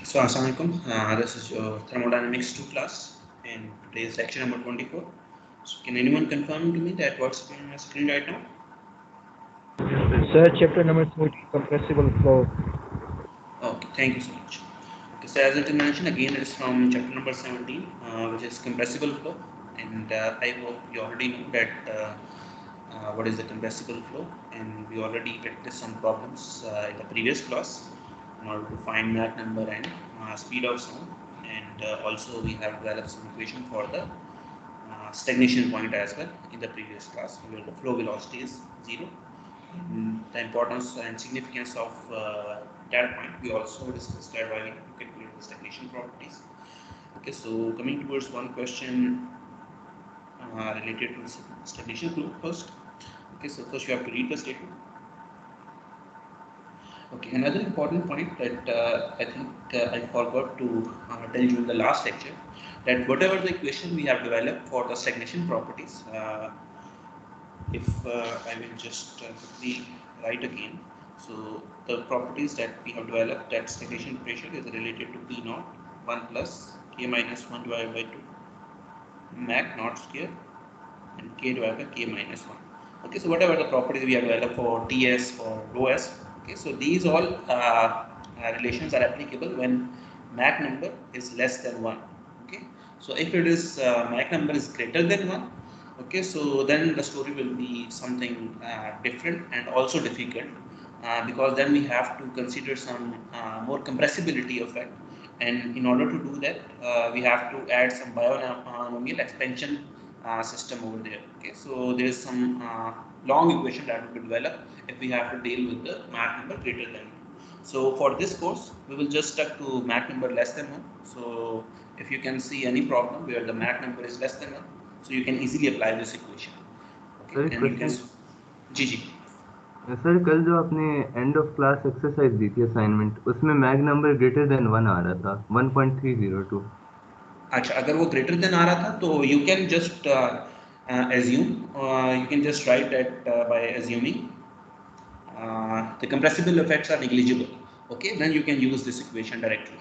So, Assalamualaikum. This is your Thermodynamics 2 class, and today is lecture number 24. So, can anyone confirm to me that what's on my screen right now? Sir, chapter number 30, compressible flow. Okay, thank you so much. Okay, so as it is mentioned again, it is from chapter number 17, which is compressible flow, and I hope you already know that what is the compressible flow, and we already practiced some problems in the previous class in order to find Mach number and speed of sound, and also we have developed some equation for the stagnation point as well in the previous class, where the flow velocity is zero. The importance and significance of that point we also discussed that while we calculate the stagnation properties. Okay, so coming towards one question related to the stagnation flow first. Okay, so first you have to read the statement. Okay, another important point that I think I forgot to tell you in the last lecture, that whatever the equation we have developed for the stagnation properties, if I will just quickly write again. So the properties that we have developed, that stagnation pressure is related to P naught 1 plus K minus 1 divided by 2 Mach naught square and K divided by K minus 1. Okay, so whatever the properties we have developed for TS or rho S, okay, so these all relations are applicable when Mach number is less than 1. Okay, so if it is Mach number is greater than 1, okay, so then the story will be something different and also difficult, because then we have to consider some more compressibility effect, and in order to do that we have to add some binomial expansion system over there. Okay, so there is some long equation that will be developed if we have to deal with the Mach number greater than 1. So for this course we will just stuck to Mach number less than 1. So if you can see any problem where the Mach number is less than 1, so you can easily apply this equation. Okay, sir एक and you can question GG. Sir कल जो आपने end of class exercise दी थी assignment उसमें mag number greater than 1 आ रहा था 1.302. अच्छा, अगर वो ग्रेटर देन आ रहा था तो you can just assume, you can just write that by assuming the compressible effects are negligible. Okay, then you can use this equation directly.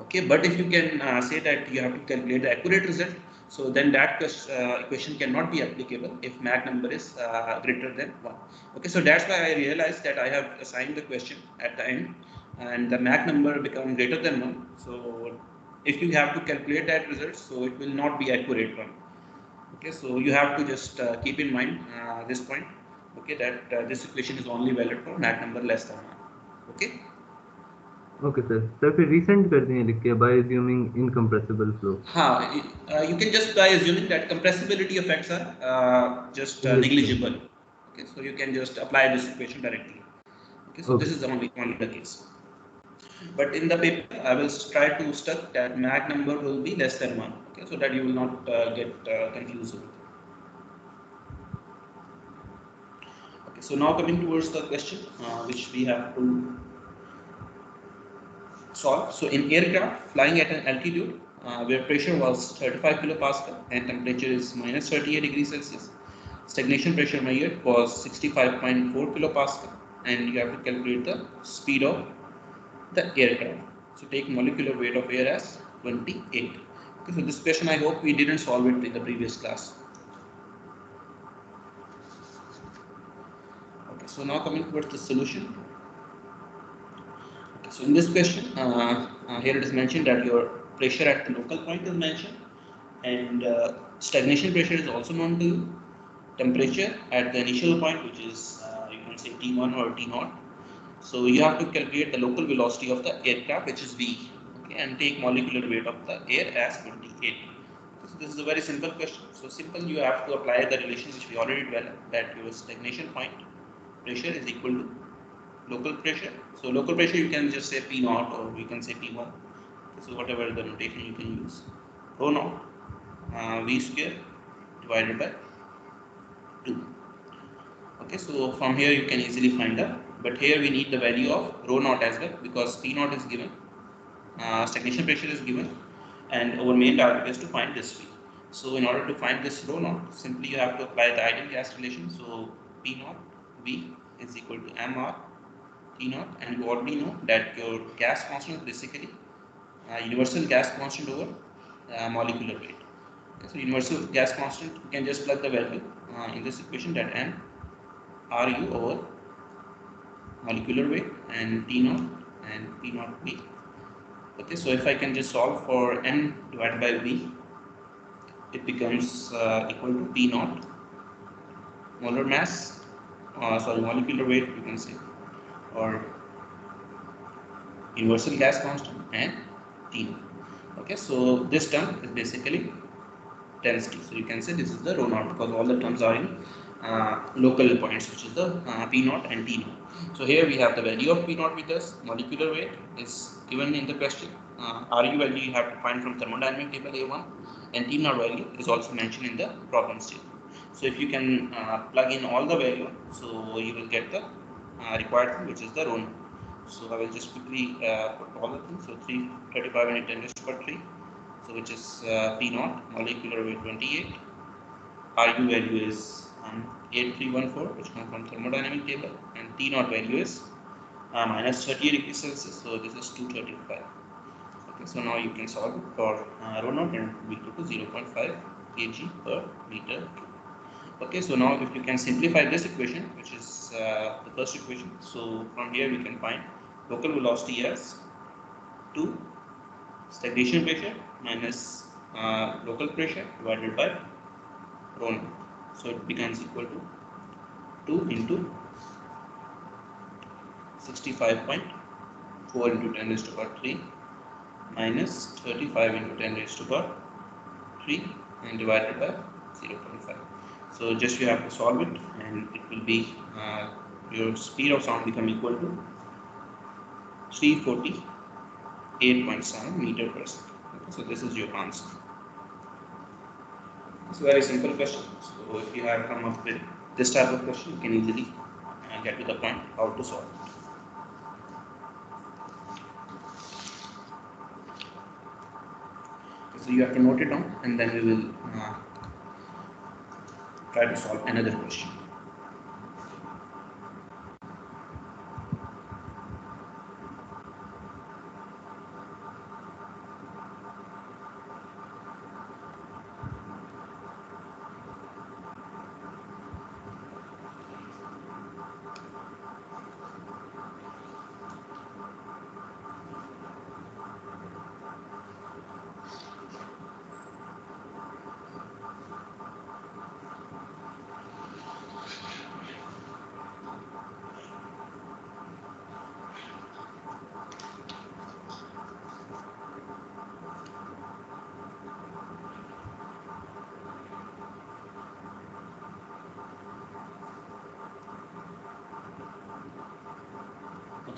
Okay, but if you can say that you have to calculate the accurate result, so then that equation cannot be applicable if Mach number is greater than 1. Okay, so that's why I realized that I have assigned the question at the end and the Mach number become greater than 1. So if you have to calculate that result, so it will not be accurate one. Okay, so you have to just keep in mind this point. Okay, that this equation is only valid for Mach number less than 1. Okay. Okay sir फिर recent कर दें लिख के by assuming incompressible flow. You can just by assuming that compressibility effects are just negligible. Okay, so you can just apply this equation directly. Okay, so this is only the case. But in the paper, I will try to stuck that Mach number will be less than 1. Okay, so that you will not get confused with it. Okay, so now coming towards the question which we have to solve. So in aircraft flying at an altitude where pressure was 35 kilopascal and temperature is minus 38 degrees Celsius, stagnation pressure measured was 65.4 kilopascal, and you have to calculate the speed of the aircraft. So take molecular weight of air as 28. Okay, so this question I hope we didn't solve it in the previous class. Okay, so now coming towards the solution. Okay, so in this question, here it is mentioned that your pressure at the local point is mentioned, and stagnation pressure is also known to you. Temperature at the initial point, which is you can say T1 or T0. So you have to calculate the local velocity of the aircraft, which is V, okay, and take molecular weight of the air as 28. So this is a very simple question. So simple, you have to apply the relation which we already developed, that your stagnation point pressure is equal to local pressure. So local pressure you can just say P naught or we can say P1. So whatever the notation you can use. Rho naught V square divided by 2. Okay, so from here you can easily find out, but here we need the value of rho naught as well, because P naught is given, stagnation pressure is given, and our main target is to find this V. So in order to find this rho naught, simply you have to apply the ideal gas relation. So P naught V is equal to mR T naught, and you already know that your gas constant is basically universal gas constant over molecular weight. So universal gas constant, you can just plug the value in this equation, that n Ru over molecular weight and T naught and P naught V. Okay, so if I can just solve for n divided by V, it becomes equal to P naught molar mass, molecular weight you can say, or universal gas constant, and T naught. Okay, so this term is basically density. So you can say this is the rho naught because all the terms are in local points, which is the P naught and T naught. So here we have the value of P naught with us. Molecular weight is given in the question. Ru value you have to find from thermodynamic table A1, and T naught value is also mentioned in the problem statement. So if you can plug in all the value, so you will get the required thing, which is the rho naught. So I will just quickly put all the things. So 335 into 10 raised to power 3. So which is P naught, molecular weight 28, Ru value is 8314, which comes from thermodynamic table, and T naught value is minus 38 degrees Celsius, so this is 235. Okay, so now you can solve it for rho naught, and it will be equal to 0.5 kg per meter cube. Okay, so now if you can simplify this equation, which is the first equation, so from here we can find local velocity as 2 stagnation pressure minus local pressure divided by rho naught. So it becomes equal to 2 into 65.4 into 10 raised to power 3 minus 35 into 10 raised to power 3 and divided by 0.5. So just you have to solve it, and it will be your speed of sound become equal to 348.7 meter per second. Okay, so this is your answer. It's a very simple question. So if you have come up with this type of question, you can easily get to the point how to solve it. So you have to note it down, and then we will try to solve another question.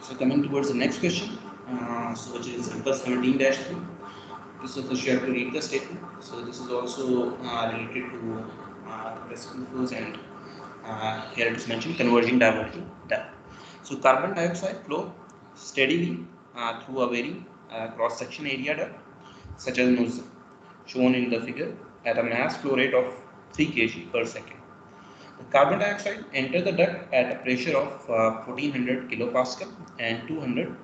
So coming towards the next question, so which is example 17-3. So first you have to read the statement. So this is also related to reciprocal flows, and here it is mentioned converging diverging depth. So carbon dioxide flow steadily through a very cross section area duct, such as nozzle, shown in the figure, at a mass flow rate of 3 kg per second. The carbon dioxide enters the duct at a pressure of 1400 kilopascal and 200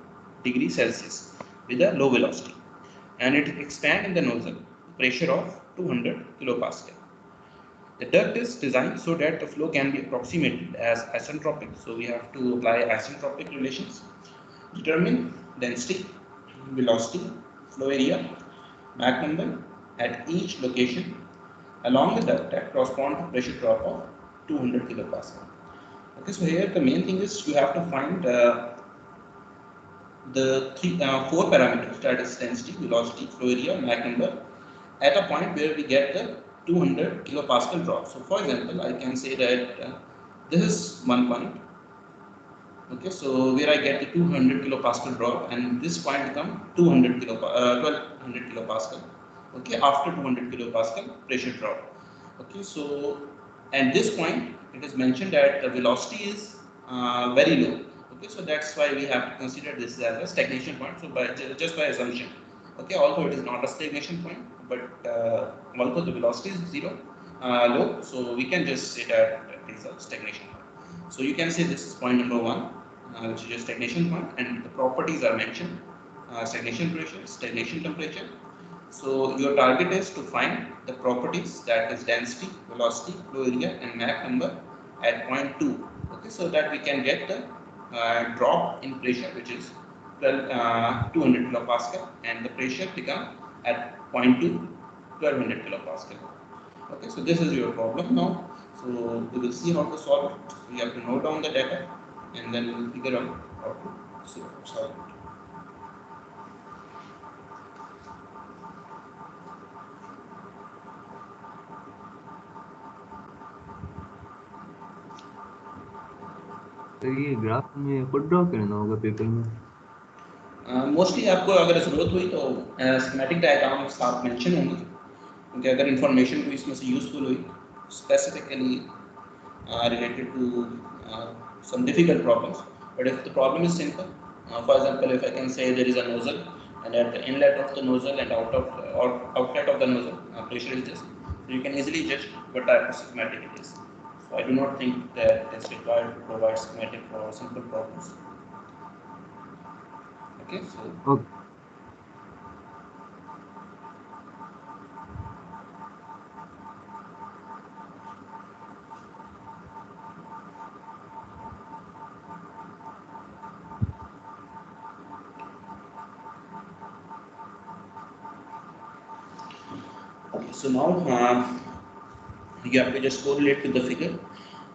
degrees Celsius with a low velocity, and it expands in the nozzle pressure of 200 kilopascal. The duct is designed so that the flow can be approximated as isentropic. So we have to apply isentropic relations, determine density, velocity, flow area, Mach number at each location along the duct that correspond to pressure drop of 200 kilopascal. Okay, so here the main thing is you have to find the four parameters, that is density, velocity, flow area, Mach number, at a point where we get the 200 kilopascal drop. So for example, I can say that this is one point. Okay, so where I get the 200 kilopascal drop, and this point become 1200 kilopascal. Okay, after 200 kilopascal pressure drop. Okay, so at this point it is mentioned that the velocity is very low. Okay, so that's why we have to consider this as a stagnation point. So just by assumption, okay, although it is not a stagnation point, but although the velocity is low, so we can just say that it is a stagnation point. So you can say this is point number one, which is a stagnation point, and the properties are mentioned stagnation pressure, stagnation temperature. So your target is to find the properties, that is density, velocity, flow area and Mach number at point 2. Okay, so that we can get the drop in pressure, which is 200 kilopascal, and the pressure become at point 2 1200 kilopascal. Okay, so this is your problem now. So we will see how to solve it. We have to note down the data and then we will figure out how to solve it. तो ये graph में खुद draw करना होगा paper में? Mostly आपको अगर ज़रूरत हुई तो स्कीमेटिक डायग्राम्स आप मेंशन होंगे, क्योंकि अगर इंफॉर्मेशन को इसमें से यूजफुल हुई specifically related to some difficult problems. But if the problem is simple, for example, if I can say there is a nozzle and at the inlet of the nozzle and outlet of the nozzle pressure is this, so you can easily judge what type of schematic it is. So I do not think that it's required to provide schematic for simple problems. Okay, so. Okay. Okay, so now you have to just correlate with the figure.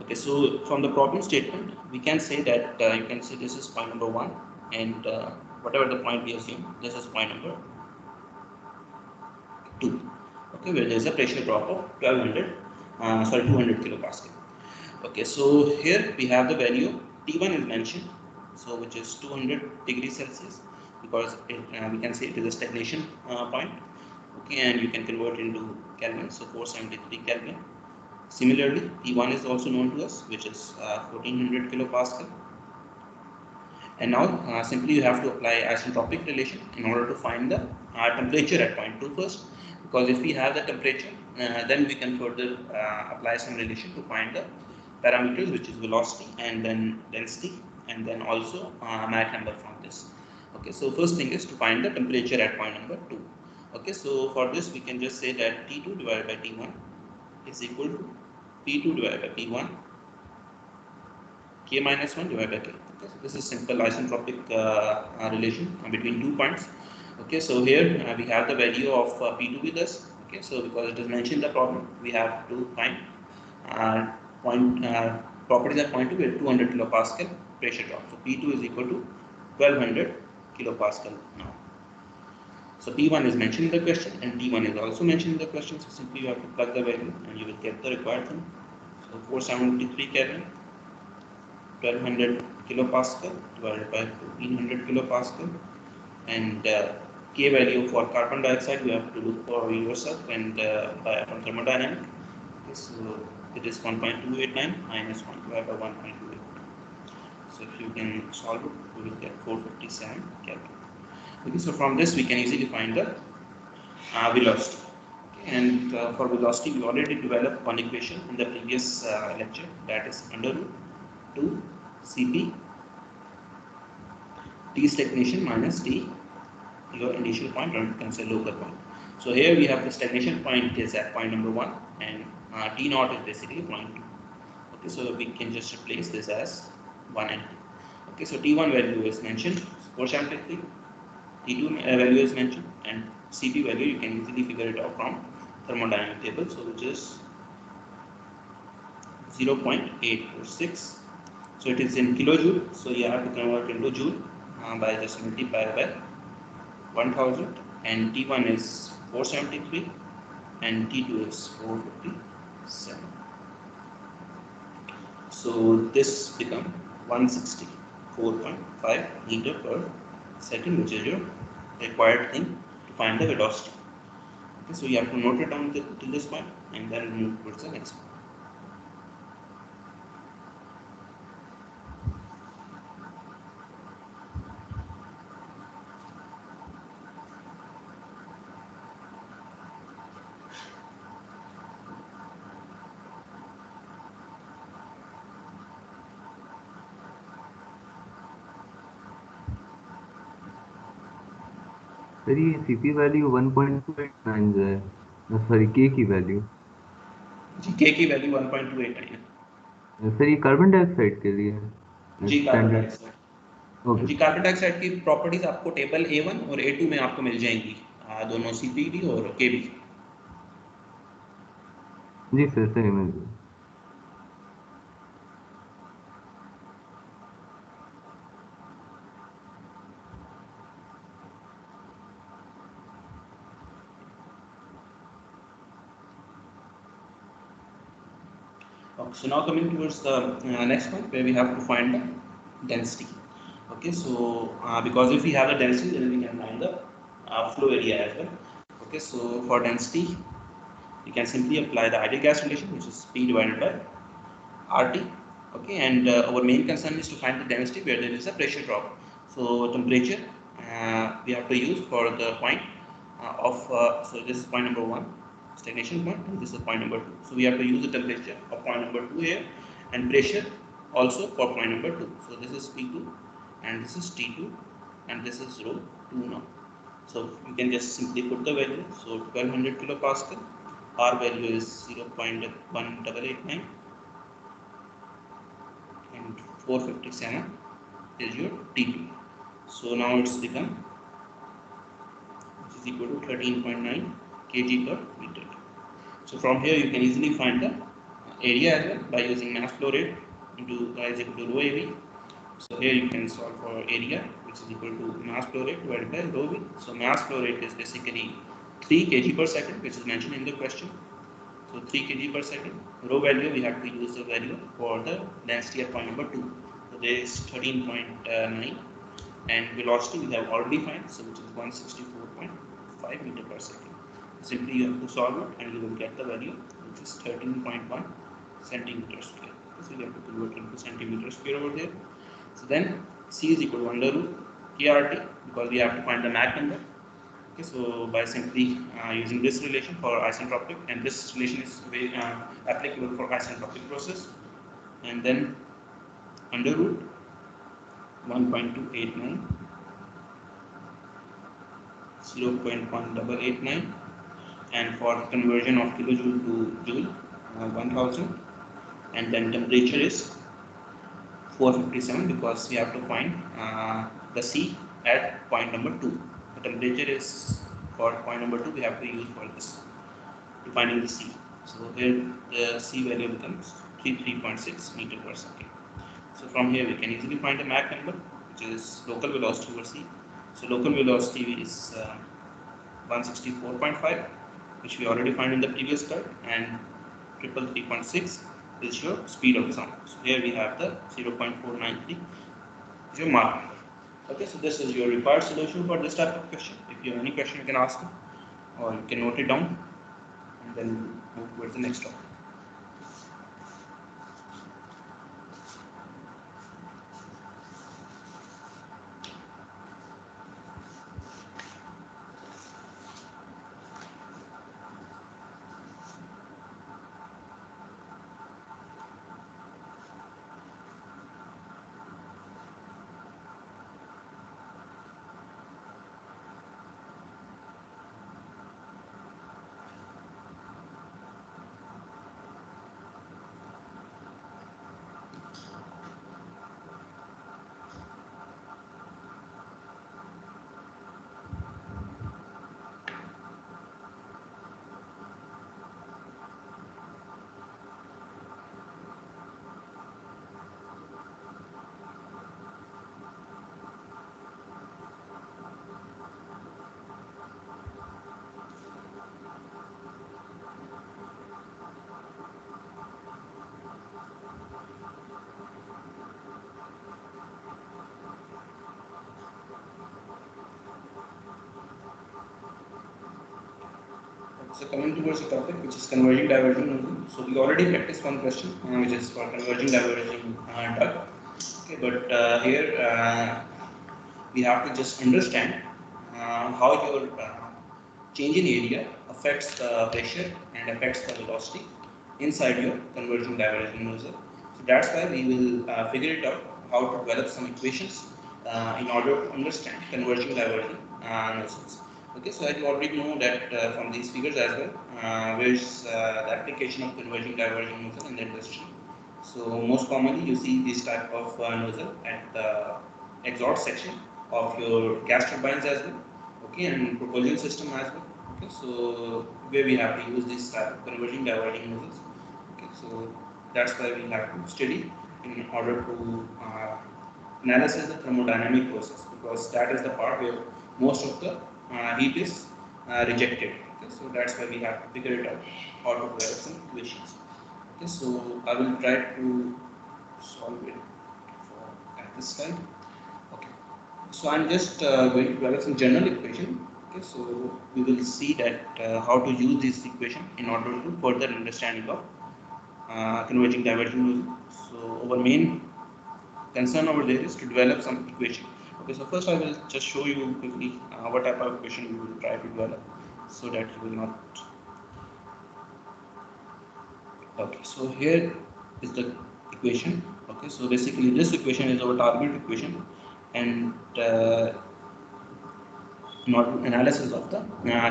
Okay, so from the problem statement, we can say that you can say this is point number 1, and whatever the point we assume, this is point number 2. Okay, where there is a pressure drop of 200 kilopascal. Okay, so here we have the value T1 is mentioned, so which is 200 degrees Celsius, because we can say it is a stagnation point. Okay, and you can convert into Kelvin, so 473 Kelvin. Similarly, T1 is also known to us, which is 1400 kilopascal. And now simply you have to apply isentropic relation in order to find the temperature at point 2 first, because if we have the temperature, then we can further apply some relation to find the parameters, which is velocity and then density and then also Mach number from this. Okay, so first thing is to find the temperature at point number 2. Okay, so for this we can just say that T2 divided by T1 is equal to P2 divided by P1 K minus 1 divided by K. Okay, so this is simple isentropic relation between 2 points. Okay, so here we have the value of P2 with us. Okay, so because it is mentioned in the problem, we have to find properties at point 2 with 200 kilopascal pressure drop. So P2 is equal to 1200 kilopascal now. So P1 is mentioned in the question and T1 is also mentioned in the question. So simply you have to plug the value and you will get the required thing. So 473 Kelvin, 1200 kilopascal divided by 1400 kilopascal, and K value for carbon dioxide you have to look for yourself and from thermodynamics. Okay, so it is 1.289 minus 1 divided by 1.28. So if you can solve it, we will get 457 Kelvin. Okay, so from this we can easily find the velocity. Okay, and for velocity we already developed one equation in the previous lecture, that is under root 2 Cp T stagnation minus T your initial point, or you can say local point. So here we have the stagnation point is at point number 1 and T naught is basically point 2. Okay, so we can just replace this as 1 and 2. Okay, so T1 value is mentioned 473, T2 value is mentioned, and Cp value you can easily figure it out from thermodynamic table, so which is 0.846. So it is in kilojoule, so you have to convert into joule by just multiply by 1000, and T1 is 473 and T2 is 457. So this becomes 164.5 meter per second, which is your required thing to find the velocity. Okay, so you have to note it down till this point and then move towards the next one. Sir ये CP value 1.289 जो है, sorry के की value. जी के की value 1.28 आई है। Sir ये carbon dioxide के लिए है जी कार्बन स्टैंडर्ड। Dioxide, okay. जी कार्बन डाइऑक्साइड की प्रॉपर्टीज आपको टेबल A1 और A2 में आपको मिल जाएंगी, दोनों CPD और KB। जी सर, सही मिल गया। Okay, so now coming towards the next one where we have to find the density. Okay, so because if we have the density, then we can find the flow area as well. Okay, so for density, we can simply apply the ideal gas relation, which is P divided by RT. Okay, and our main concern is to find the density where there is a pressure drop. So temperature we have to use for the point so this is point number one, stagnation point, and this is point number two. So we have to use the temperature of point number two here, and pressure also for point number two. So this is P2, and this is T2, and this is rho 2 now. So you can just simply put the value. So 1200 kilopascal, R value is 0.1889, and 457 is your T2. So now it's become, which is equal to 13.9 kg per meter. So from here you can easily find the area as well by using mass flow rate into is equal to rho AV. So here you can solve for area, which is equal to mass flow rate divided by rho V. So mass flow rate is basically 3 kg per second, which is mentioned in the question. So 3 kg per second. Rho value we have to use the value for the density at point number 2. So there is 13.9, and velocity we have already found, so which is 164.5 meter per second. Simply you have to solve it and you will get the value, which is 13.1 centimeter square. So you have to convert into centimeter square over there. So then C is equal to under root KRT, because we have to find the Mach number. Okay, so by simply using this relation for isentropic, and this relation is very applicable for isentropic process, and then under root 1.289, 0.1889, and for conversion of kilojoule to joule 1000, and then temperature is 457, because we have to find the C at point number 2. The temperature is for point number 2 we have to use for this to finding the C. So here the C value becomes 33.6 meter per second. So from here we can easily find the Mach number, which is local velocity over C. So local velocity is 164.5, which we already find in the previous slide, and 333.6 is your speed of sound. So here we have the 0.493 is your Mach number. Okay, so this is your required solution for this type of question. If you have any question, you can ask me, or you can note it down, and then move towards the next topic. So coming towards the topic, which is converging diverging nozzle. So we already practiced one question, which is for converging diverging duct. Okay, but here we have to just understand how your change in area affects the pressure and affects the velocity inside your converging diverging nozzle. So that's why we will figure it out how to develop some equations in order to understand converging diverging nozzles. Okay, so I already know that from these figures as well, where's the application of converging diverging nozzle in the industry. So most commonly you see this type of nozzle at the exhaust section of your gas turbines as well. Okay, and propulsion system as well. Okay, so where we have to use this type of converging diverging nozzles. Okay, so that's why we have to study in order to analysis the thermodynamic process, because that is the part where most of the heat is rejected. Okay, so that's why we have to figure it out how to develop some equations. Okay, so I will try to solve it at this time. Okay, so I'm just going to develop some general equation. Okay, so we will see that how to use this equation in order to further understanding of converging diverging nozzle. So our main concern over there is to develop some equation. Okay, so first I will just show you quickly what type of equation we will try to develop so that you will not. Okay, so here is the equation. Okay, so basically this equation is our target equation, and not analysis of the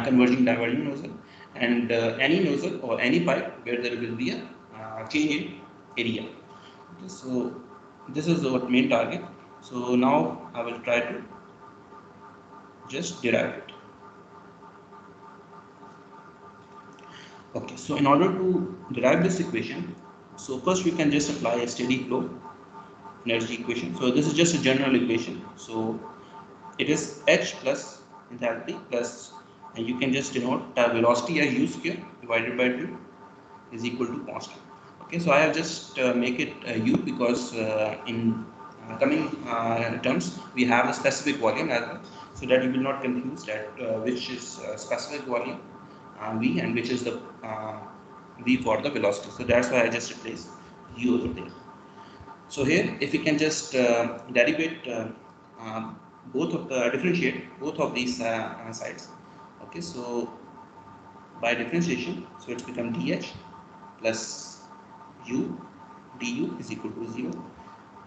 converging diverging nozzle, and any nozzle or any pipe where there will be a change in area. Okay, so this is our main target. So now I will try to just derive it. Okay, so in order to derive this equation, so first we can just apply a steady flow energy equation. So this is just a general equation. So it is H plus enthalpy plus, and you can just denote the velocity as u square divided by 2 is equal to constant. Okay, so I have just make it u because in coming terms we have a specific volume as well, so that you will not confuse that which is specific volume v and which is the v for the velocity. So that's why I just replace u over there. So here, if we can just derivate both of the differentiate both of these sides. Okay, so by differentiation, so it's become dh plus u du is equal to 0.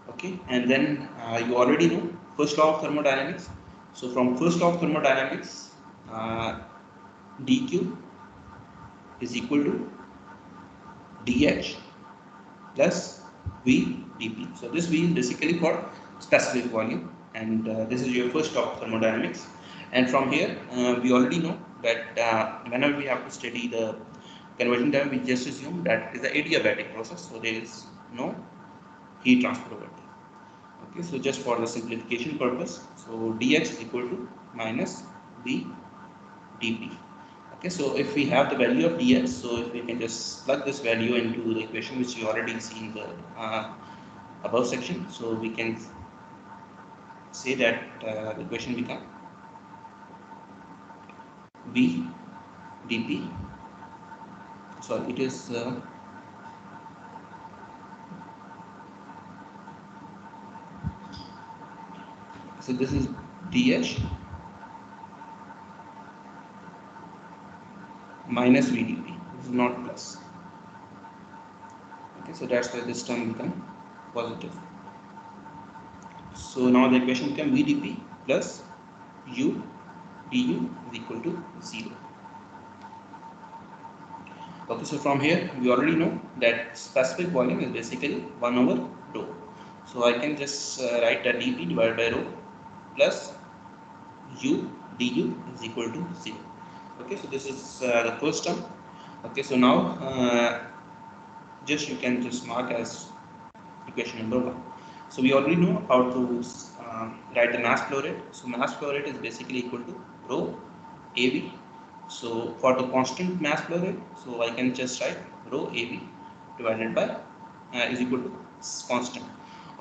Okay, and then you already know first law of thermodynamics. So from first law of thermodynamics, dq is equal to dh plus v dp. So this v is basically for specific volume, and this is your first law of thermodynamics. And from here, we already know that whenever we have to study the conversion time, we just assume that is the adiabatic process, so there is no heat transfer over there. Okay, so just for the simplification purpose, so dx is equal to minus v dp. Okay, so if we have the value of dx, so if we can just plug this value into the equation which you already see in the above section, so we can say that the equation become v dp. Sorry, it is so this is dh minus vdp. This is not plus. Okay, so that's why this term become positive. So now the equation become vdp plus u du is equal to 0. Okay, so from here we already know that specific volume is basically 1 over rho. So I can just write that dp divided by rho plus u du is equal to 0. Okay, so this is the first term. Okay, so now just you can just mark as equation number 1. So we already know how to write the mass flow rate. So mass flow rate is basically equal to rho AV. So for the constant mass flow rate, so I can just write rho AV divided by is equal to constant.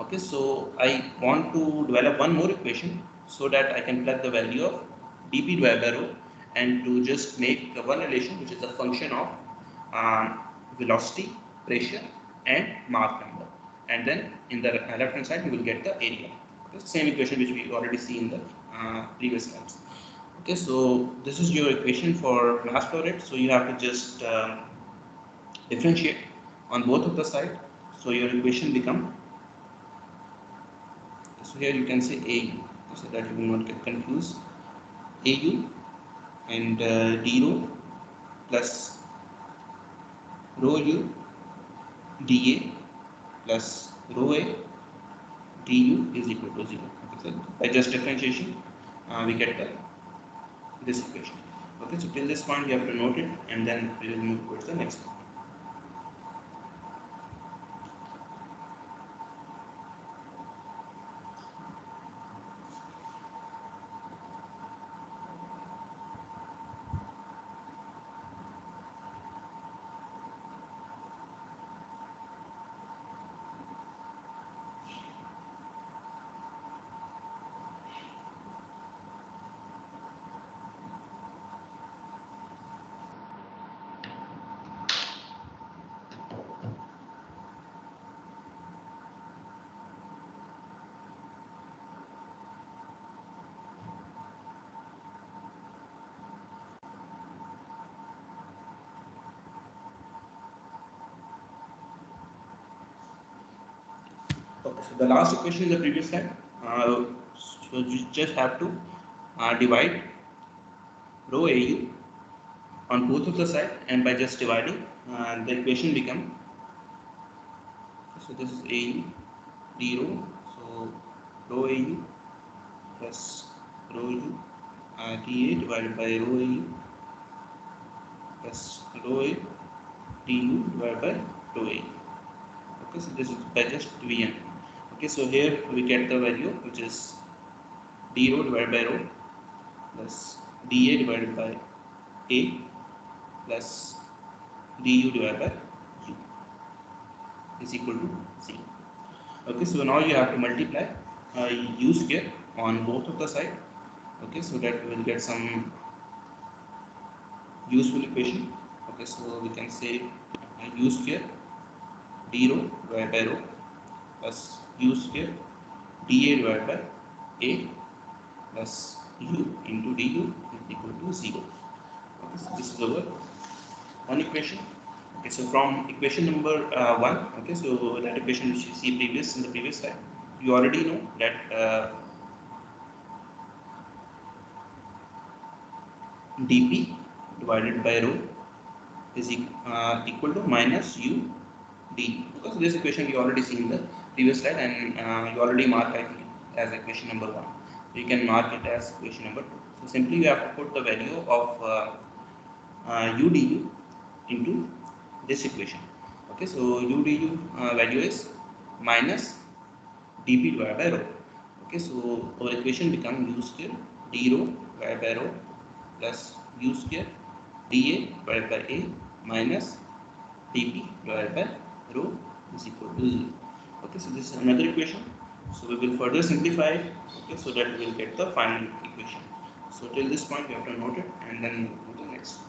Okay, so I want to develop one more equation so that I can plug the value of dP divided by rho and to just make one relation which is a function of velocity, pressure and Mach number, and then in the left hand side you will get the area. Okay, same equation which we already see in the previous slides. Okay, so this is your equation for mass flow rate. So you have to just differentiate on both of the side. So your equation become, so here you can say AU, so that you will not get confused. AU and d rho plus rho u dA plus rho a du is equal to 0. Okay, so by just differentiation, we get this equation. Okay, so till this point you have to note it, and then we will move towards the next one. Okay, so the last equation in the previous slide. So you just have to divide rho AU on both of the side, and by just dividing, the equation become, so this is AU d rho, so rho AU plus rho U dA divided by rho AU plus rho A du divided by rho A. Okay, so this is by just Vn. Okay, so here we get the value which is d rho divided by rho plus dA divided by A plus du divided by u is equal to 0. Okay, so now you have to multiply u square on both of the side. Okay, so that we will get some useful equation. Okay, so we can say u square d rho divided by rho plus u square dA divided by A plus u into du is equal to 0. Okay, so this is our one equation. Okay, so from equation number 1, okay, so that equation which you see in the previous slide, you already know that dP divided by rho is equal to minus u d. Because this equation you already seen in the previous slide, and you already mark I think as equation number 1. So you can mark it as equation number 2. So simply you have to put the value of u du into this equation. Okay, so u du value is minus dP divided by rho. Okay, so our equation becomes u square d rho divided by rho plus u square dA divided by A minus dP divided by rho is equal to 0. Okay, so this is another equation. So we will further simplify it. Okay, so that we will get the final equation. So till this point you have to note it, and then move to the next.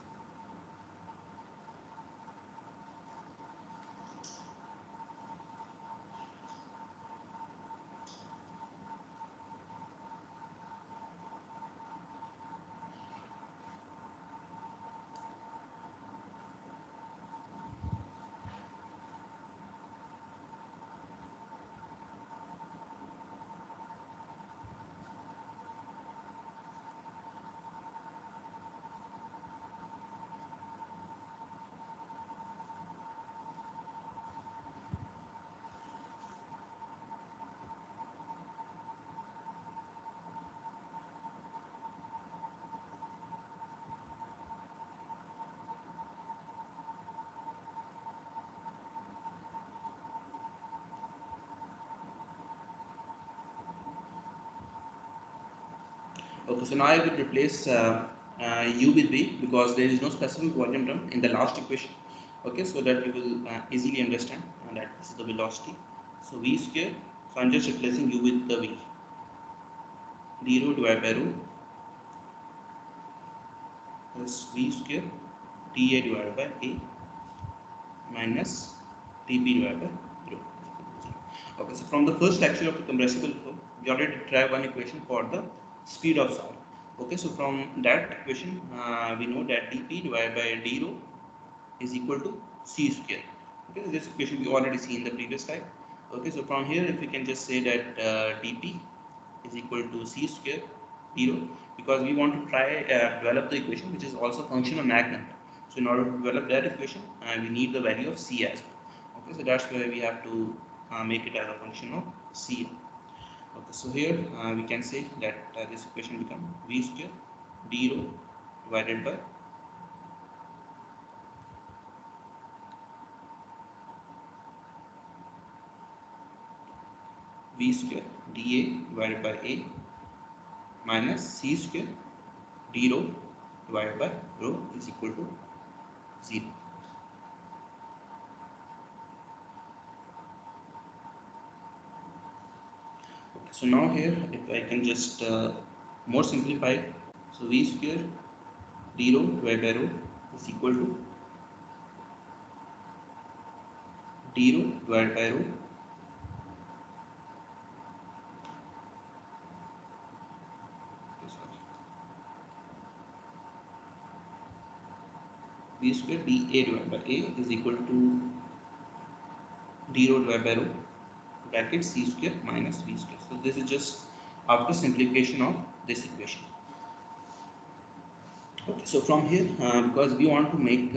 Okay, so now I will replace u with v, because there is no specific volume term in the last equation. Okay, so that you will easily understand that this is the velocity. So v square, so I am just replacing u with the v. d rho divided by rho plus v square dA divided by A minus dP divided by rho. Okay, so from the first lecture of the compressible flow, we already tried one equation for the speed of sound. Okay, so from that equation, we know that dP divided by d rho is equal to c square. Okay, this equation we already see in the previous slide. Okay, so from here, if we can just say that dP is equal to c square d rho, because we want to try develop the equation which is also function of Mach number. So in order to develop that equation, we need the value of c as well. Okay, so that's why we have to make it as a function of c. Okay, so here we can say that this equation becomes v square d rho divided by v square dA divided by a minus c square d rho divided by rho is equal to 0. Okay, so now here if I can just more simplify, so v square d rho divided by rho is equal to d rho divided by rho v square dA divided by a is equal to d rho divided by rho bracket c square minus v square. So this is just after simplification of this equation. Okay, so from here, because we want to make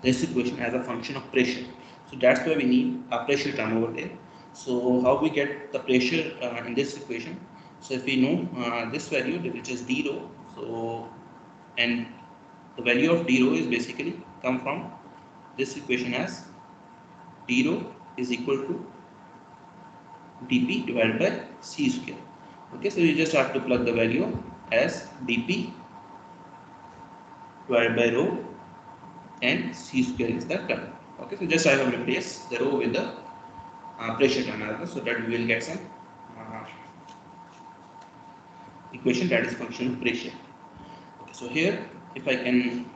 this equation as a function of pressure, so that's why we need a pressure term over there. So how we get the pressure in this equation? So if we know this value, which is d rho, so and the value of d rho is basically come from this equation as d rho is equal to dp divided by c square. Okay, so you just have to plug the value as dp divided by rho and c square is the term. Okay, so just I have replaced the rho with the pressure term as well, so that we will get some uh, equation that is function of pressure. Okay, so here if I can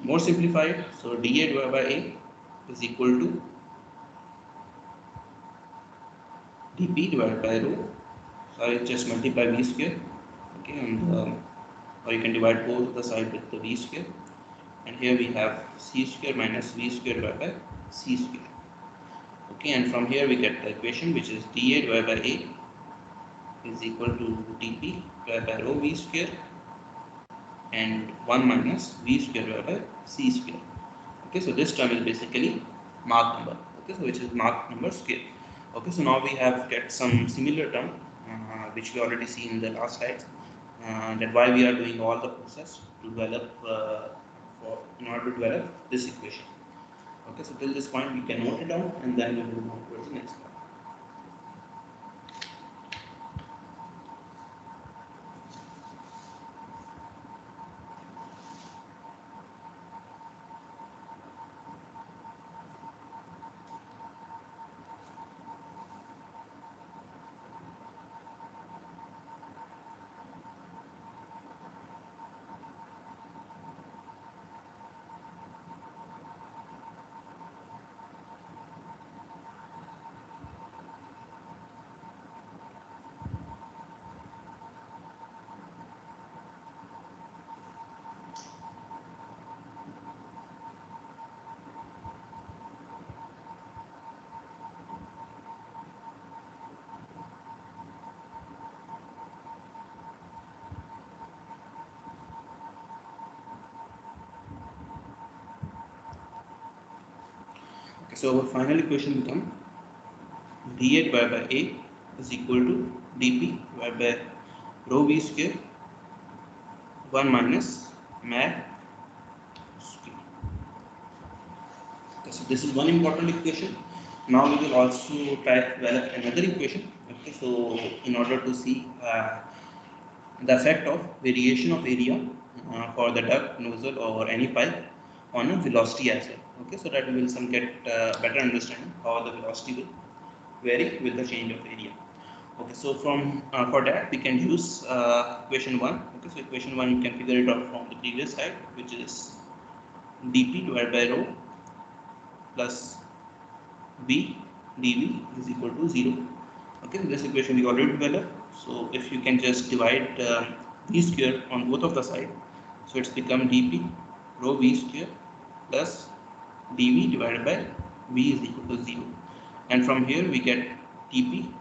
more simplify it, so dA divided by a is equal to dp divided by rho. So I just multiply v square. Okay, and or you can divide both the side with the v square, and here we have c square minus v square divided by c square. Okay, and from here we get the equation which is dA divided by a is equal to dp divided by rho v square and 1 minus v square divided by c square. Okay, so this term is basically Mach number. Okay, so which is Mach number square. Okay, so now we have get some similar term which we already see in the last slides, that why we are doing all the process to develop in order to develop this equation. Okay, so till this point we can note it down and then we will move towards the next one. Okay, so our final equation becomes dA divided by a is equal to dp divided by rho v square 1 minus Mach square. Okay, so this is one important equation. Now we will also try to develop another equation. Okay, so in order to see the effect of variation of area for the duct, nozzle or any pipe on a velocity as well. Okay, so that we will some get better understanding how the velocity will vary with the change of area. Okay, so from for that we can use equation 1. Okay, so equation 1 you can figure it out from the previous slide, which is dp divided by rho plus v dv is equal to 0. Okay, so this equation we already developed. So if you can just divide v square on both of the side, so it's become dp rho v square plus dv divided by v is equal to 0. And from here we get dp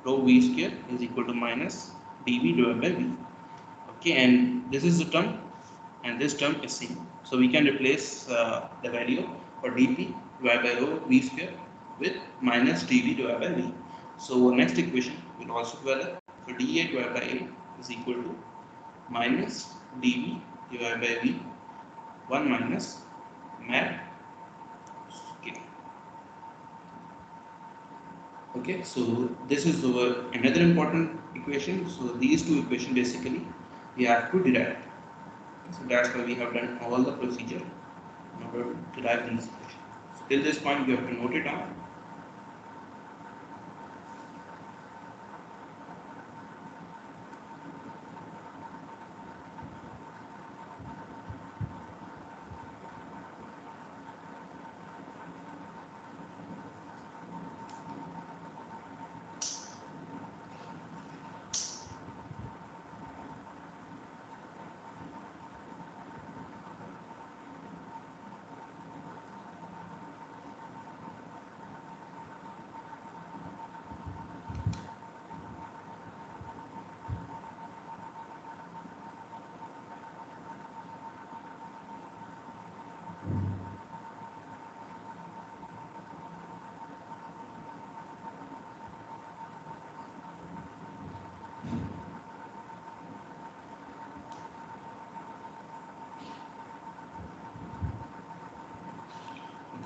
rho v square is equal to minus dv divided by v. Okay, and this is the term, and this term is C. So we can replace the value for dP divided by rho v square with minus dV divided by v. So next equation will also develop. So dA divided by A is equal to minus dV divided by v 1 minus mat k. Okay, so this is our another important equation. So these two equations basically we have to derive. So that's why we have done all the procedure in order to derive these equations. So till this point you have to note it down.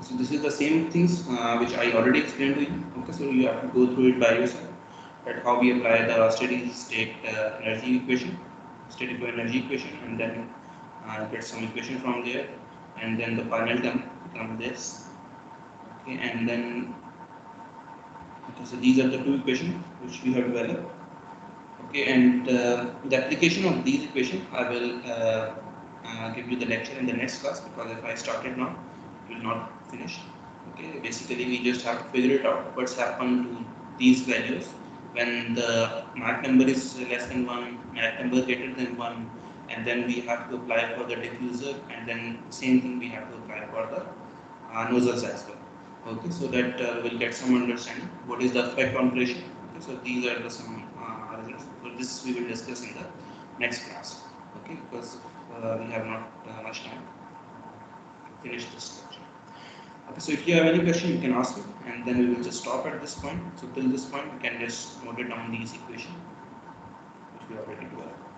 So this is the same things which I already explained to you. Okay, so you have to go through it by yourself. That how we apply the steady state energy equation, steady flow energy equation, and then get some equation from there, and then the final term become this. Okay, and then okay, so these are the two equations which we have developed. Okay, and the application of these equations I will give you the lecture in the next class, because if I start it now, it will not finish. Okay, basically we just have to figure it out what's happened to these values when the Mach number is less than 1, Mach number greater than 1, and then we have to apply for the diffuser, and then same thing we have to apply for the nozzles as well. Okay, so that we'll get some understanding what is the effect on pressure. Okay, so these are the some results. So this we will discuss in the next class. Okay, because we have not much time to finish this lecture. Okay, so if you have any question, you can ask me, and then we will just stop at this point. So till this point, you can just note it down these equations which we already developed.